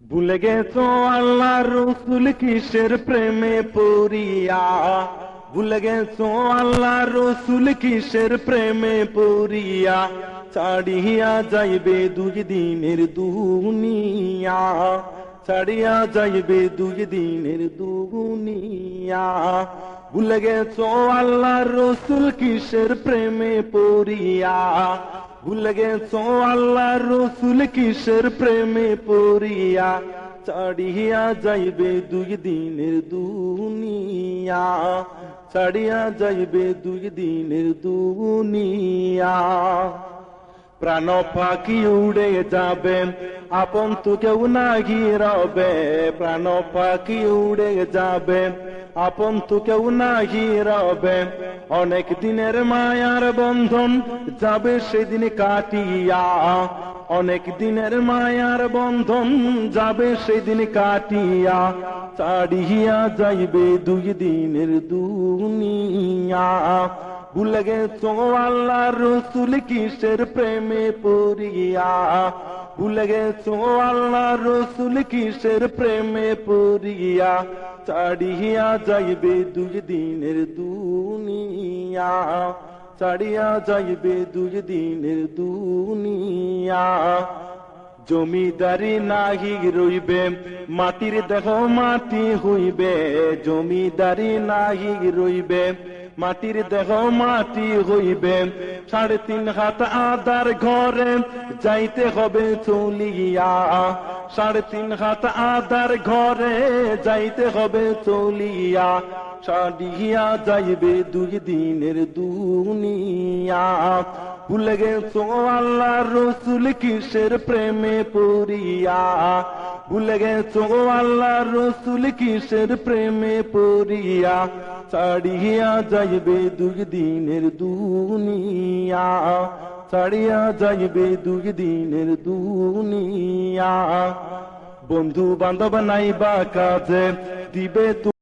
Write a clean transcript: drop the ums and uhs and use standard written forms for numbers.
ভুলে গেছো আল্লাহ রসুল কিসের প্রেমে পড়িয়া, ভুলে গেছো আল্লাহ রসুল কিসের প্রেমে পড়িয়া, ছাড়িয়া যাইবে দুই দিনের দুনিয়া, ছাড়িয়া যাইবে দুই দিনের দুনিয়া। ভুলে গেছো আল্লাহ রসুল কিসের প্রেমে পড়িয়া, ভুলে গেছো আল্লাহ রসুল কিসের প্রেমে পড়িয়া, ছাড়িয়া যাইবে দুই দিনের দুনিয়া, ছাড়িয়া যাইবে দুই দিনের দুনিয়া। প্রাণ পাখি উড়ে যাবে, আপন তো কেউ নাহি রবে, প্রাণ পাখি উড়ে যাবে, আপন তো কেউ নাহি রবে। অনেক দিনের মায়ার বন্ধন যাবে সেদিন কাটিয়া, অনেক দিনের মায়ার বন্ধন যাবে সেদিন কাটিয়া, ছাড়িয়া যাইবে দুই দিনের দুনিয়া। ভুলে গেছো আল্লাহ রসুল কিসের প্রেমে পড়িয়া, ভুলে গেছো আল্লাহ রসুল কিসের প্রেমে পড়িয়া, ছাড়িয়া যাইবে দুই দিনের দুনিয়া, ছাড়িয়া যাইবে দুই দিনের দুনিয়া। জমিদারি নাহি রইবে, মাটির দেহ মাটি হইবে, জমিদারি নাহি রইবে, মাটির দেহ মাটি হইবে। 3.5 হাত আদার ঘরে যাইতে হবে চলিয়া, 3.5 হাত আদার ঘরে যাইতে হবে চলিয়া, ছাড়িয়া যাইবে দুই দিনের দুনিয়া। ভুলে গেছো আল্লাহ রসুল কিসের প্রেমে পড়িয়া, ভুলে গেছো আল্লাহ রসুল কিসের প্রেমে পড়িয়া, ছাড়িয়া যাইবে দুই দিনের দুনিয়া, ছাড়িয়া যাইবে দুই দিনের দুনিয়া। বন্ধু বান্ধব নাইবা কাজে দিবে